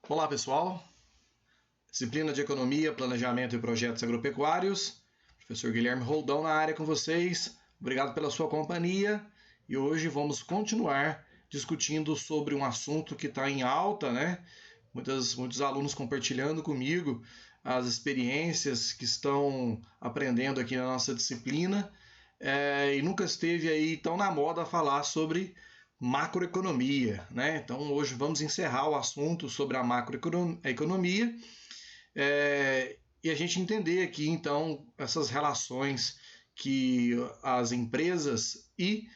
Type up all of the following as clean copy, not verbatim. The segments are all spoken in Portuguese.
Olá pessoal, disciplina de Economia, Planejamento e Projetos Agropecuários, professor Guilherme Roldão na área com vocês, obrigado pela sua companhia e hoje vamos continuar discutindo sobre um assunto que está em alta, né? Muitos alunos compartilhando comigo as experiências que estão aprendendo aqui na nossa disciplina e nunca esteve aí tão na moda falar sobre macroeconomia, né? Então hoje vamos encerrar o assunto sobre a macroeconomia e a gente entender aqui então essas relações que as empresas e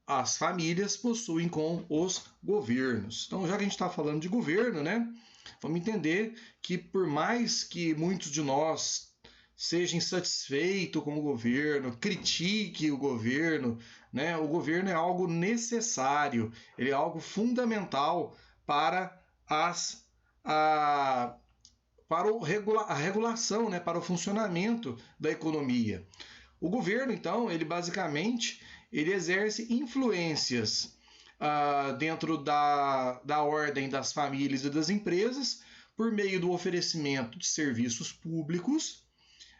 as famílias possuem com os governos. Então, já que a gente está falando de governo, né? Vamos entender que por mais que muitos de nós seja insatisfeito com o governo, critique o governo, né? O governo é algo necessário, ele é algo fundamental para a regulação, né? Para o funcionamento da economia. O governo, então, ele basicamente ele exerce influências dentro da ordem das famílias e das empresas por meio do oferecimento de serviços públicos,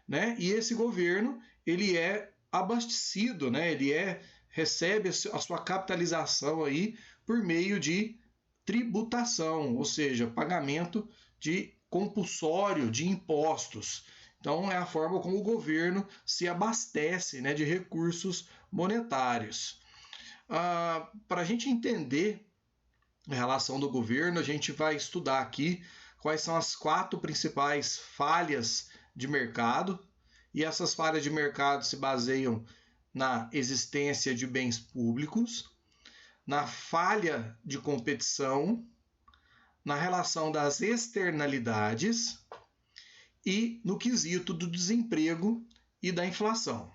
né? E esse governo ele é abastecido, né? Recebe a sua capitalização aí por meio de tributação, ou seja, pagamento de compulsório de impostos. Então, é a forma como o governo se abastece, né, de recursos monetários. Para a gente entender a relação do governo, a gente vai estudar aqui quais são as 4 principais falhas de mercado. E essas falhas de mercado se baseiam na existência de bens públicos, na falha de competição, na relação das externalidades e no quesito do desemprego e da inflação.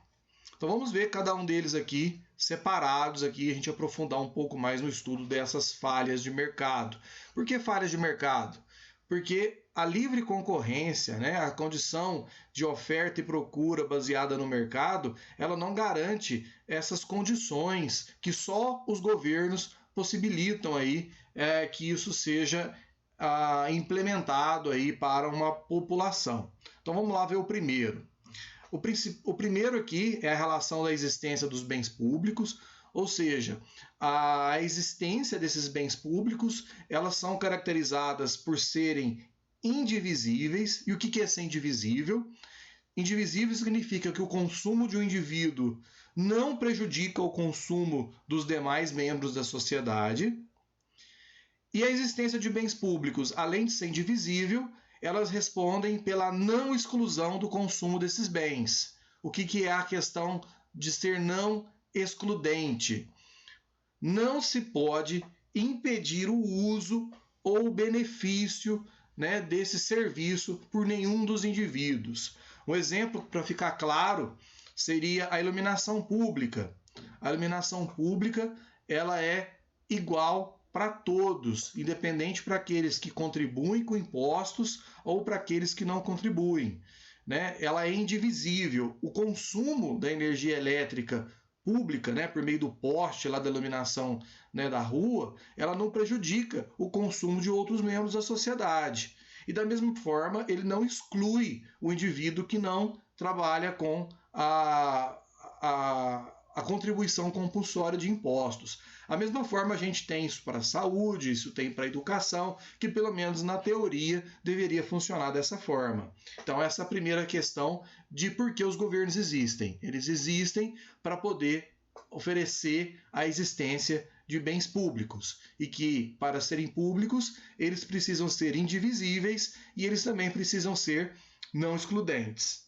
Então vamos ver cada um deles aqui, separados aqui, a gente aprofundar um pouco mais no estudo dessas falhas de mercado. Por que falhas de mercado? Porque a livre concorrência, né, a condição de oferta e procura baseada no mercado, ela não garante essas condições que só os governos possibilitam aí que isso seja implementado aí para uma população. Então vamos lá ver o primeiro. O primeiro aqui é a relação da existência dos bens públicos, ou seja, a existência desses bens públicos, elas são caracterizadas por serem indivisíveis. E o que é ser indivisível? Indivisível significa que o consumo de um indivíduo não prejudica o consumo dos demais membros da sociedade. E a existência de bens públicos, além de ser indivisível, elas respondem pela não exclusão do consumo desses bens. O que é a questão de ser não excludente? Não se pode impedir o uso ou o benefício, né, desse serviço por nenhum dos indivíduos. Um exemplo, para ficar claro, seria a iluminação pública. A iluminação pública ela é igual para todos, independente para aqueles que contribuem com impostos ou para aqueles que não contribuem, né? Ela é indivisível. O consumo da energia elétrica pública, né, por meio do poste lá da iluminação, né, da rua, ela não prejudica o consumo de outros membros da sociedade. E da mesma forma, ele não exclui o indivíduo que não trabalha com a contribuição compulsória de impostos. A mesma forma a gente tem isso para a saúde, isso tem para a educação, que pelo menos na teoria deveria funcionar dessa forma. Então essa é a primeira questão de por que os governos existem. Eles existem para poder oferecer a existência de bens públicos e que, para serem públicos, eles precisam ser indivisíveis e eles também precisam ser não excludentes.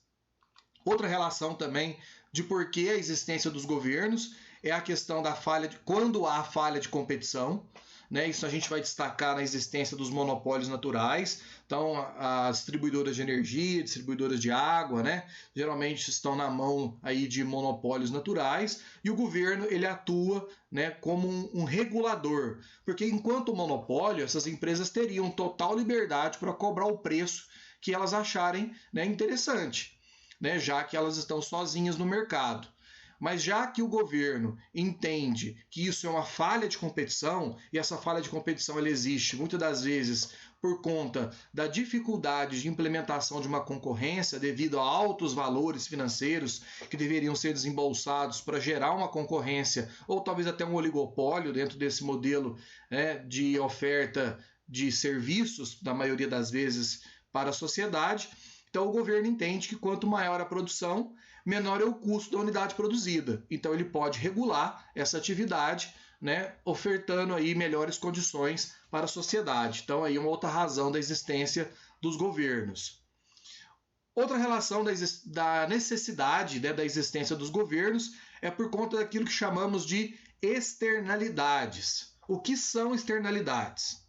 Outra relação também de por que a existência dos governos é a questão da falha de quando há falha de competição, né? Isso a gente vai destacar na existência dos monopólios naturais. Então, as distribuidoras de energia, distribuidoras de água, né, geralmente estão na mão aí de monopólios naturais e o governo ele atua, né, como um regulador, porque enquanto monopólio essas empresas teriam total liberdade para cobrar o preço que elas acharem, né, interessante, né, já que elas estão sozinhas no mercado. Mas já que o governo entende que isso é uma falha de competição, e essa falha de competição ela existe muitas das vezes por conta da dificuldade de implementação de uma concorrência devido a altos valores financeiros que deveriam ser desembolsados para gerar uma concorrência ou talvez até um oligopólio dentro desse modelo de oferta de serviços, na maioria das vezes, para a sociedade. Então o governo entende que quanto maior a produção, menor é o custo da unidade produzida. Então ele pode regular essa atividade, ofertando aí melhores condições para a sociedade. Então aí uma outra razão da existência dos governos. Outra relação da necessidade da existência dos governos é por conta daquilo que chamamos de externalidades. O que são externalidades?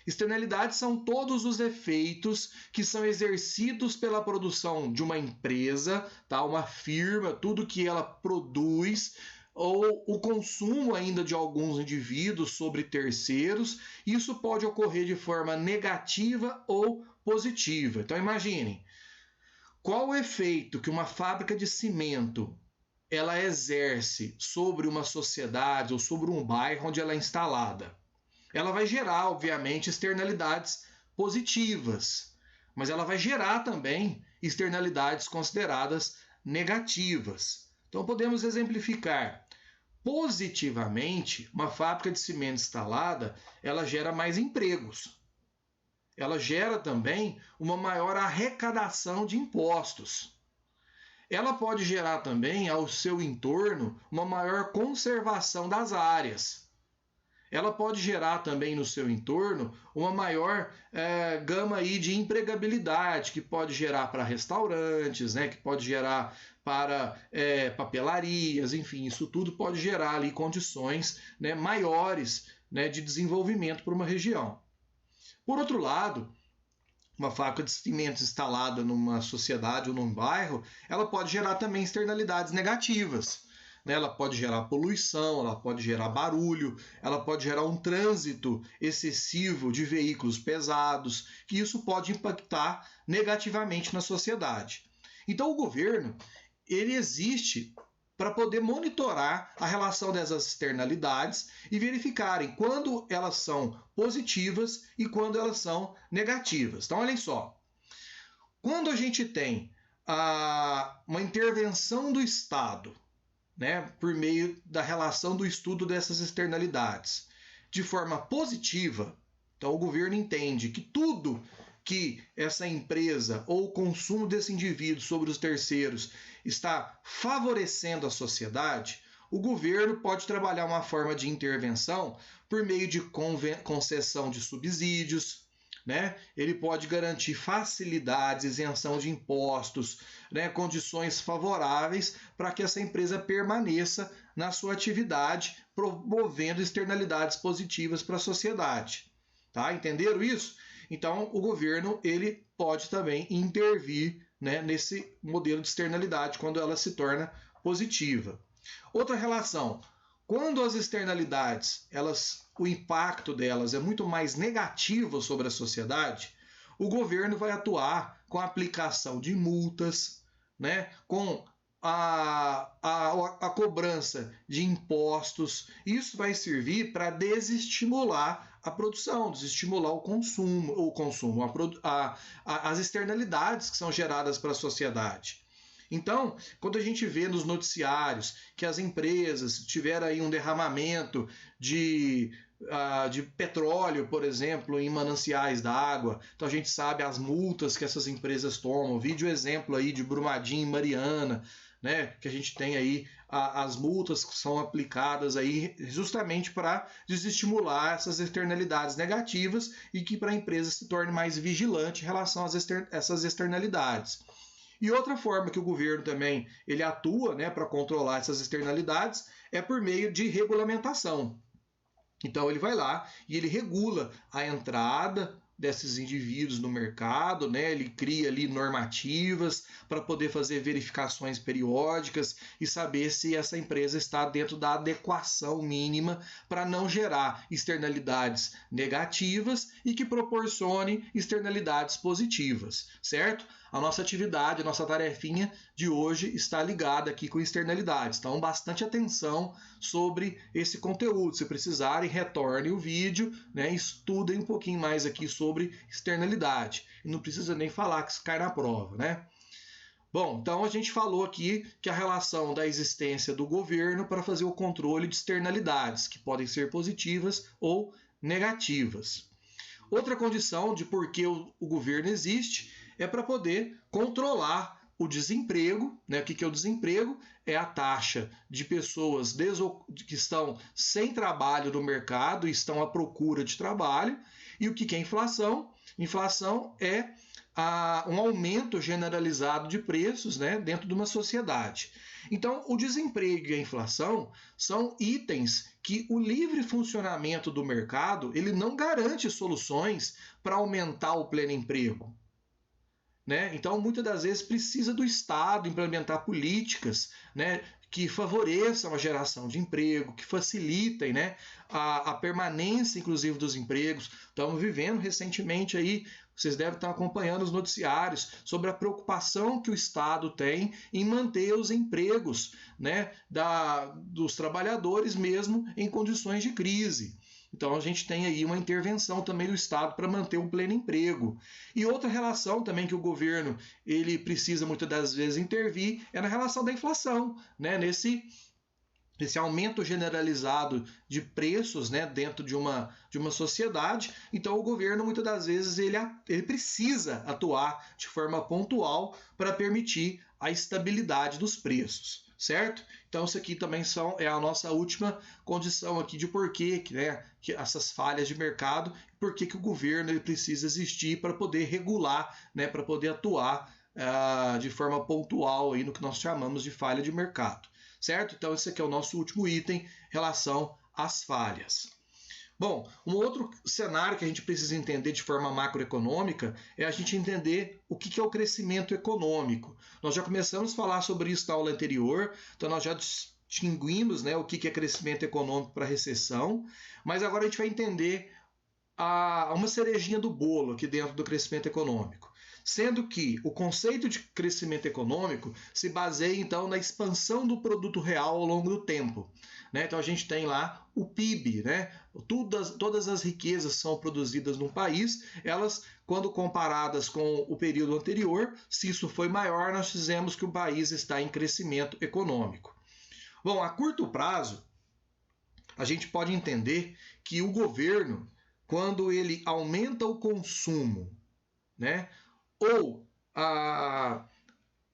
Externalidades são todos os efeitos que são exercidos pela produção de uma empresa, tá? Uma firma, tudo que ela produz, ou o consumo ainda de alguns indivíduos sobre terceiros. Isso pode ocorrer de forma negativa ou positiva. Então imaginem, qual o efeito que uma fábrica de cimento ela exerce sobre uma sociedade ou sobre um bairro onde ela é instalada? Ela vai gerar, obviamente, externalidades positivas, mas ela vai gerar também externalidades consideradas negativas. Então podemos exemplificar. Positivamente, uma fábrica de cimento instalada, ela gera mais empregos. Ela gera também uma maior arrecadação de impostos. Ela pode gerar também ao seu entorno uma maior conservação das áreas. Ela pode gerar também no seu entorno uma maior gama aí de empregabilidade, que pode gerar para restaurantes, que pode gerar para papelarias, enfim, isso tudo pode gerar ali condições maiores de desenvolvimento para uma região. Por outro lado, uma fábrica de cimentos instalada numa sociedade ou num bairro, ela pode gerar também externalidades negativas. Ela pode gerar poluição, ela pode gerar barulho, ela pode gerar um trânsito excessivo de veículos pesados, que isso pode impactar negativamente na sociedade. Então o governo, ele existe para poder monitorar a relação dessas externalidades e verificarem quando elas são positivas e quando elas são negativas. Então olhem só, quando a gente tem uma intervenção do Estado, por meio da relação do estudo dessas externalidades, de forma positiva, então o governo entende que tudo que essa empresa ou o consumo desse indivíduo sobre os terceiros está favorecendo a sociedade, o governo pode trabalhar uma forma de intervenção por meio de concessão de subsídios, ele pode garantir facilidades, isenção de impostos, condições favoráveis para que essa empresa permaneça na sua atividade, promovendo externalidades positivas para a sociedade. Tá? Entenderam isso? Então, o governo ele pode também intervir nesse modelo de externalidade quando ela se torna positiva. Outra relação. Quando as externalidades, o impacto delas é muito mais negativo sobre a sociedade, o governo vai atuar com a aplicação de multas, com a cobrança de impostos. Isso vai servir para desestimular a produção, desestimular o consumo, as externalidades que são geradas para a sociedade. Então, quando a gente vê nos noticiários que as empresas tiveram aí um derramamento de petróleo, por exemplo, em mananciais d'água, então a gente sabe as multas que essas empresas tomam. Vídeo exemplo aí de Brumadinho e Mariana, que a gente tem aí as multas que são aplicadas aí justamente para desestimular essas externalidades negativas e que para a empresa se torne mais vigilante em relação a essas externalidades. E outra forma que o governo também ele atua para controlar essas externalidades é por meio de regulamentação. Então ele vai lá e ele regula a entrada, desses indivíduos no mercado, né? Ele cria ali normativas para poder fazer verificações periódicas e saber se essa empresa está dentro da adequação mínima para não gerar externalidades negativas e que proporcione externalidades positivas, certo? A nossa atividade, a nossa tarefinha de hoje está ligada aqui com externalidades. Então, bastante atenção sobre esse conteúdo. Se precisarem, retornem o vídeo, né? Estudem um pouquinho mais aqui sobre externalidade. E não precisa nem falar que isso cai na prova, né? Bom, então a gente falou aqui que a relação da existência do governo para fazer o controle de externalidades, que podem ser positivas ou negativas. Outra condição de por que o governo existe é para poder controlar o desemprego, né? O que é o desemprego? É a taxa de pessoas que estão sem trabalho no mercado e estão à procura de trabalho. E o que é inflação? Inflação é um aumento generalizado de preços, né, dentro de uma sociedade. Então, o desemprego e a inflação são itens que o livre funcionamento do mercado ele não garante soluções para aumentar o pleno emprego. Né? Então, muitas das vezes precisa do Estado implementar políticas, né, que favoreçam a geração de emprego, que facilitem, né, a permanência, inclusive, dos empregos. Estamos vivendo recentemente aí, vocês devem estar acompanhando os noticiários sobre a preocupação que o Estado tem em manter os empregos, né, dos trabalhadores mesmo em condições de crise. Então a gente tem aí uma intervenção também do Estado para manter um pleno emprego. E outra relação também que o governo ele precisa muitas das vezes intervir é na relação da inflação, né? Nesse aumento generalizado de preços, né, dentro de uma sociedade. Então o governo muitas das vezes ele precisa atuar de forma pontual para permitir a estabilidade dos preços, certo? Então isso aqui também é a nossa última condição aqui de porquê, né, que essas falhas de mercado, por que o governo ele precisa existir para poder regular, né, para poder atuar de forma pontual aí no que nós chamamos de falha de mercado. Certo? Então esse aqui é o nosso último item em relação às falhas. Bom, um outro cenário que a gente precisa entender de forma macroeconômica é a gente entender o que é o crescimento econômico. Nós já começamos a falar sobre isso na aula anterior, então nós já distinguimos, né, o que é crescimento econômico para recessão, mas agora a gente vai entender uma cerejinha do bolo aqui dentro do crescimento econômico. Sendo que o conceito de crescimento econômico se baseia, então, na expansão do produto real ao longo do tempo. Né? Então, a gente tem lá o PIB, né? Todas as riquezas são produzidas num país, elas, quando comparadas com o período anterior, se isso foi maior, nós dizemos que o país está em crescimento econômico. Bom, a curto prazo, a gente pode entender que o governo, quando ele aumenta o consumo, né? Ou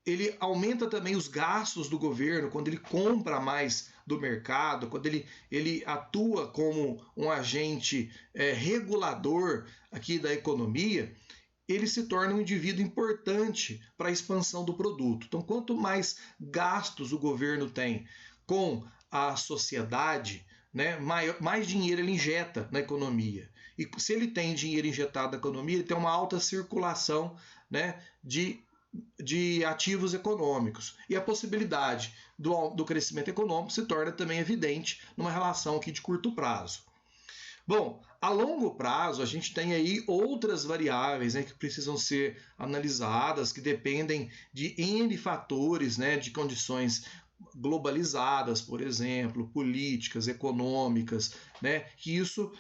ele aumenta também os gastos do governo quando ele compra mais do mercado, quando ele atua como um agente regulador aqui da economia, ele se torna um indivíduo importante para a expansão do produto. Então, quanto mais gastos o governo tem com a sociedade, né, mais dinheiro ele injeta na economia. E se ele tem dinheiro injetado na economia, ele tem uma alta circulação, né, de ativos econômicos. E a possibilidade do crescimento econômico se torna também evidente numa relação aqui de curto prazo. Bom, a longo prazo a gente tem aí outras variáveis, né, que precisam ser analisadas, que dependem de N fatores, né, de condições globalizadas, por exemplo, políticas, econômicas, né? Que isso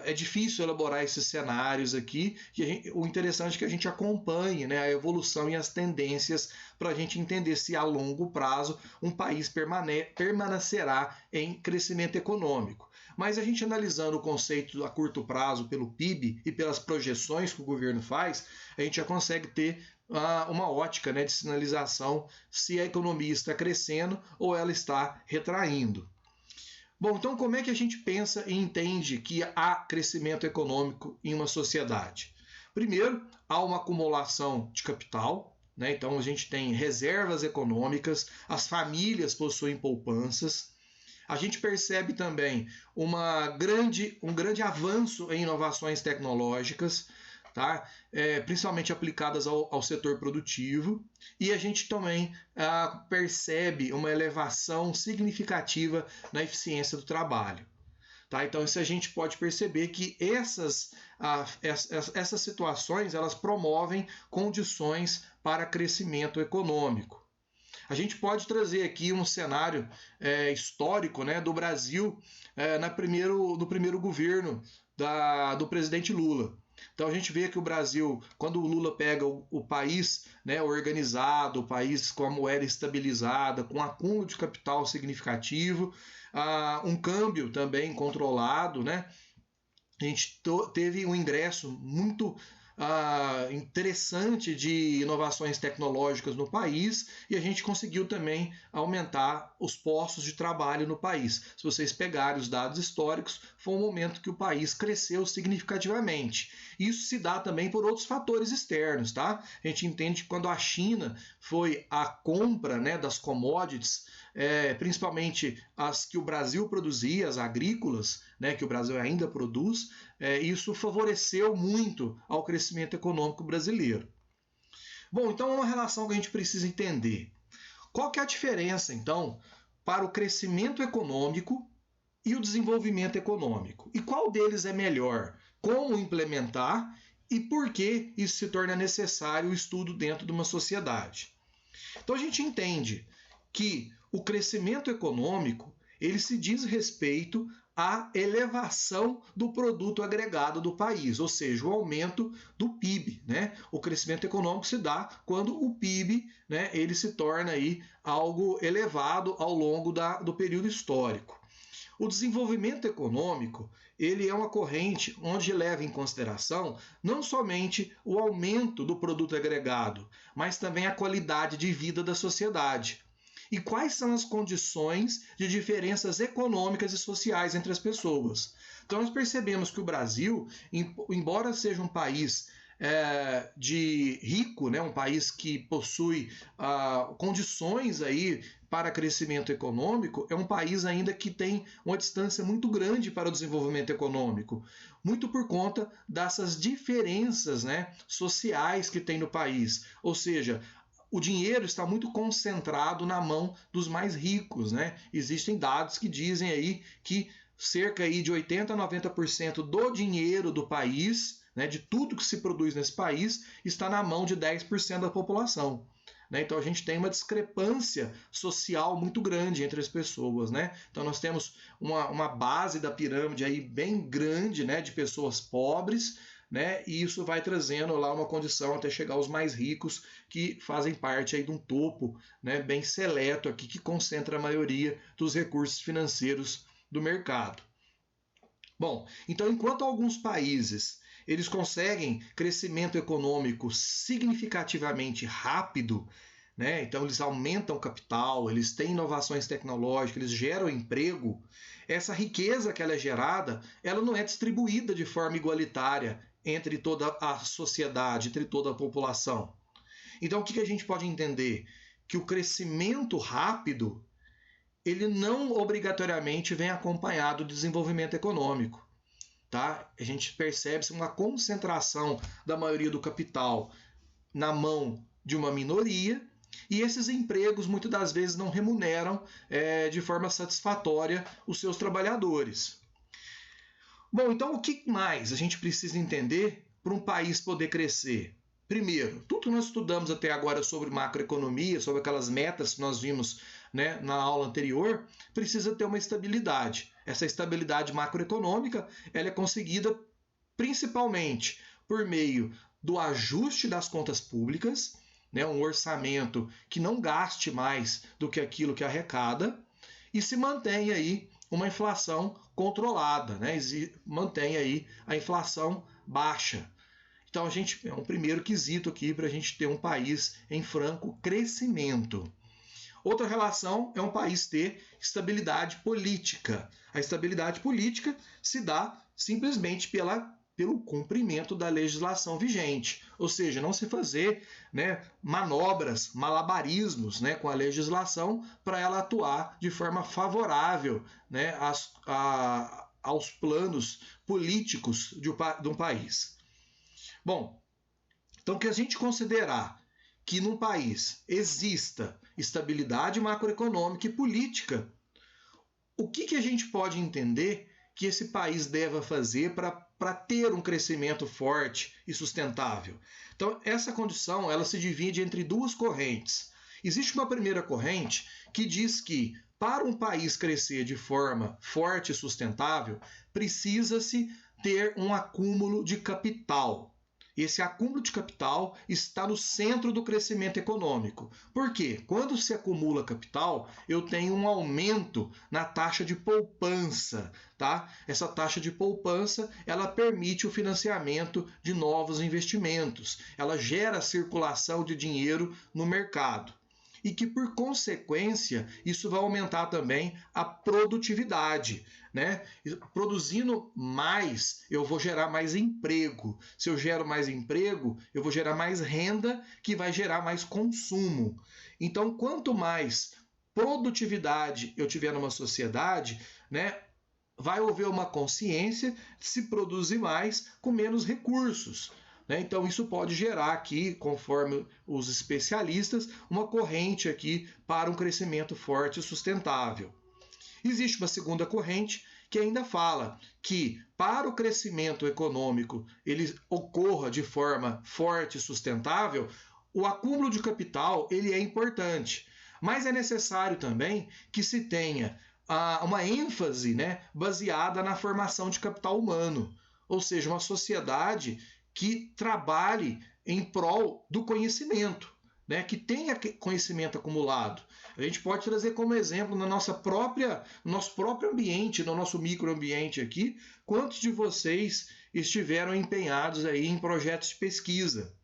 é difícil elaborar esses cenários aqui. E o interessante é que a gente acompanhe, né, a evolução e as tendências para a gente entender se a longo prazo um país permanecerá em crescimento econômico. Mas a gente analisando o conceito a curto prazo pelo PIB e pelas projeções que o governo faz, a gente já consegue ter uma ótica, né, de sinalização se a economia está crescendo ou ela está retraindo. Bom, então como é que a gente pensa e entende que há crescimento econômico em uma sociedade? Primeiro, há uma acumulação de capital, né? Então a gente tem reservas econômicas, as famílias possuem poupanças, A gente percebe também um grande avanço em inovações tecnológicas, tá? Principalmente aplicadas ao setor produtivo, e a gente também percebe uma elevação significativa na eficiência do trabalho. Tá? Então, isso a gente pode perceber que essas situações elas promovem condições para crescimento econômico. A gente pode trazer aqui um cenário histórico, né, do Brasil no primeiro governo do presidente Lula. Então a gente vê que o Brasil, quando o Lula pega o país, né, organizado, o país com a moeda estabilizada, com acúmulo de capital significativo, um câmbio também controlado, né? A gente teve um ingresso muito interessante de inovações tecnológicas no país, e a gente conseguiu também aumentar os postos de trabalho no país. Se vocês pegarem os dados históricos, foi um momento que o país cresceu significativamente. Isso se dá também por outros fatores externos, tá? A gente entende que quando a China foi a compra, né, das commodities, principalmente as que o Brasil produzia, as agrícolas, né, que o Brasil ainda produz, isso favoreceu muito ao crescimento econômico brasileiro. Bom, então é uma relação que a gente precisa entender. Qual que é a diferença, então, para o crescimento econômico e o desenvolvimento econômico? E qual deles é melhor? Como implementar e por que isso se torna necessário o estudo dentro de uma sociedade? Então a gente entende que o crescimento econômico ele se diz respeito à elevação do produto agregado do país, ou seja, o aumento do PIB, né? O crescimento econômico se dá quando o PIB, né, ele se torna aí algo elevado ao longo do período histórico. O desenvolvimento econômico ele é uma corrente onde leva em consideração não somente o aumento do produto agregado, mas também a qualidade de vida da sociedade. E quais são as condições de diferenças econômicas e sociais entre as pessoas? Então nós percebemos que o Brasil, embora seja um país de rico, né, um país que possui condições aí para crescimento econômico, é um país ainda que tem uma distância muito grande para o desenvolvimento econômico, muito por conta dessas diferenças, né, sociais que tem no país. Ou seja, o dinheiro está muito concentrado na mão dos mais ricos, né? Existem dados que dizem aí que cerca aí de 80 a 90% do dinheiro do país, né, de tudo que se produz nesse país, está na mão de 10% da população. Né? Então a gente tem uma discrepância social muito grande entre as pessoas. Né? Então nós temos uma base da pirâmide aí bem grande, né, de pessoas pobres, né? E isso vai trazendo lá uma condição até chegar aos mais ricos, que fazem parte aí de um topo, né, bem seleto aqui, que concentra a maioria dos recursos financeiros do mercado. Bom, então enquanto alguns países eles conseguem crescimento econômico significativamente rápido, né? Então eles aumentam o capital, eles têm inovações tecnológicas, eles geram emprego, essa riqueza que ela é gerada, ela não é distribuída de forma igualitária entre toda a sociedade, entre toda a população. Então o que a gente pode entender? Que o crescimento rápido, ele não obrigatoriamente vem acompanhado do desenvolvimento econômico. Tá? A gente percebe uma concentração da maioria do capital na mão de uma minoria, e esses empregos muitas das vezes não remuneram de forma satisfatória os seus trabalhadores. Bom, então o que mais a gente precisa entender para um país poder crescer? Primeiro, tudo que nós estudamos até agora sobre macroeconomia, sobre aquelas metas que nós vimos, né, na aula anterior, precisa ter uma estabilidade. Essa estabilidade macroeconômica ela é conseguida principalmente por meio do ajuste das contas públicas, né, um orçamento que não gaste mais do que aquilo que arrecada, e se mantém aí uma inflação controlada, né, mantém aí a inflação baixa. Então a gente é um primeiro quesito aqui para a gente ter um país em franco crescimento. Outra relação é um país ter estabilidade política. A estabilidade política se dá simplesmente pela pelo cumprimento da legislação vigente, ou seja, não se fazer, né, manobras, malabarismos, né, com a legislação para ela atuar de forma favorável, né, aos planos políticos de um país. Bom, então que a gente considerar que num país exista estabilidade macroeconômica e política, o que a gente pode entender que esse país deva fazer para ter um crescimento forte e sustentável? Então, essa condição ela se divide entre duas correntes. Existe uma primeira corrente que diz que, para um país crescer de forma forte e sustentável, precisa-se ter um acúmulo de capital. Esse acúmulo de capital está no centro do crescimento econômico. Por quê? Quando se acumula capital, eu tenho um aumento na taxa de poupança, tá? Essa taxa de poupança, ela permite o financiamento de novos investimentos. Ela gera circulação de dinheiro no mercado. E que, por consequência, isso vai aumentar também a produtividade, né? Produzindo mais, eu vou gerar mais emprego. Se eu gero mais emprego, eu vou gerar mais renda, que vai gerar mais consumo. Então, quanto mais produtividade eu tiver numa sociedade, né, vai haver uma consciência de se produzir mais com menos recursos. Então isso pode gerar aqui, conforme os especialistas, uma corrente aqui para um crescimento forte e sustentável. Existe uma segunda corrente que ainda fala que para o crescimento econômico ele ocorra de forma forte e sustentável, o acúmulo de capital ele é importante, mas é necessário também que se tenha uma ênfase, né, baseada na formação de capital humano, ou seja, uma sociedade que trabalhe em prol do conhecimento, né, que tenha conhecimento acumulado. A gente pode trazer como exemplo no nosso próprio ambiente, no nosso microambiente aqui, quantos de vocês estiveram empenhados aí em projetos de pesquisa.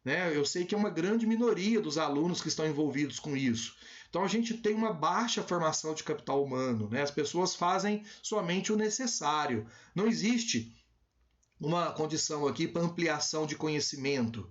Né? Eu sei que é uma grande minoria dos alunos que estão envolvidos com isso. Então a gente tem uma baixa formação de capital humano, né? As pessoas fazem somente o necessário. Não existe uma condição aqui para ampliação de conhecimento.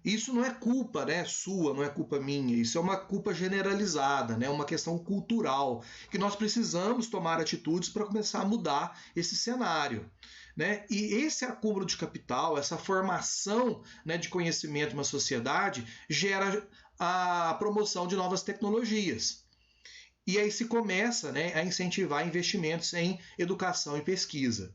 Isso não é culpa, né, sua, não é culpa minha, isso é uma culpa generalizada, né, uma questão cultural, que nós precisamos tomar atitudes para começar a mudar esse cenário. Né? E esse acúmulo de capital, essa formação, né, de conhecimento em uma sociedade, gera a promoção de novas tecnologias. E aí se começa, né, a incentivar investimentos em educação e pesquisa.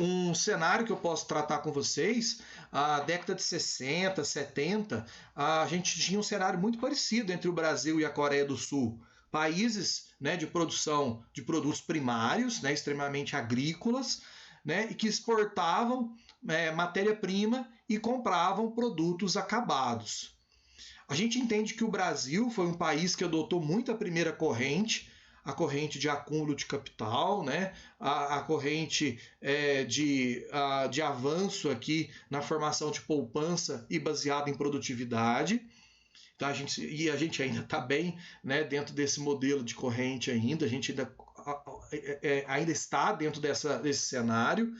Um cenário que eu posso tratar com vocês, a década de 60, 70, a gente tinha um cenário muito parecido entre o Brasil e a Coreia do Sul. Países, né, de produção de produtos primários, né, extremamente agrícolas, né, e que exportavam matéria-prima e compravam produtos acabados. A gente entende que o Brasil foi um país que adotou muito a primeira corrente, a corrente de acúmulo de capital, né? a corrente de avanço aqui na formação de poupança e baseado em produtividade. Então, a gente ainda está bem, né, dentro desse modelo de corrente ainda, a gente ainda está dentro desse cenário.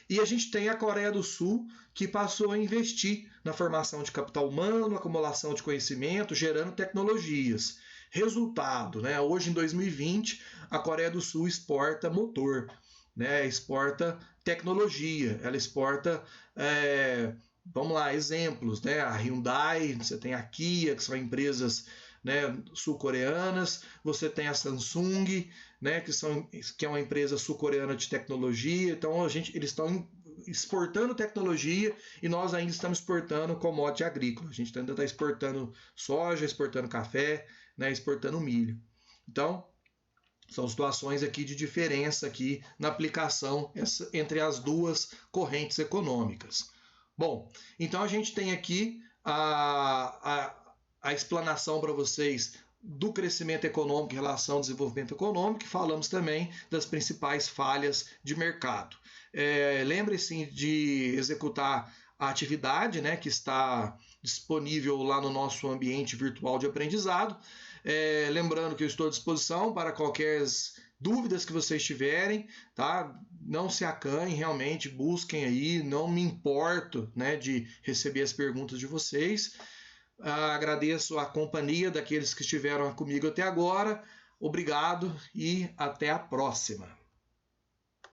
E a gente tem a Coreia do Sul, que passou a investir na formação de capital humano, acumulação de conhecimento, gerando tecnologias. Resultado, né? Hoje em 2020, a Coreia do Sul exporta motor, né? Exporta tecnologia, ela exporta, vamos lá, exemplos, né? A Hyundai, você tem a Kia, que são empresas, né, sul-coreanas, você tem a Samsung, né, que é uma empresa sul-coreana de tecnologia. Então eles estão exportando tecnologia e nós ainda estamos exportando commodity agrícola. A gente ainda está exportando soja, exportando café, né, exportando milho. Então, são situações aqui de diferença aqui na aplicação entre as duas correntes econômicas. Bom, então a gente tem aqui a explanação para vocês do crescimento econômico em relação ao desenvolvimento econômico, e falamos também das principais falhas de mercado. Lembre-se de executar a atividade, né, que está disponível lá no nosso ambiente virtual de aprendizado. Lembrando que eu estou à disposição para qualquer dúvidas que vocês tiverem, tá? não se acanhem, realmente busquem aí, não me importo, né, de receber as perguntas de vocês. Agradeço a companhia daqueles que estiveram comigo até agora. Obrigado e até a próxima.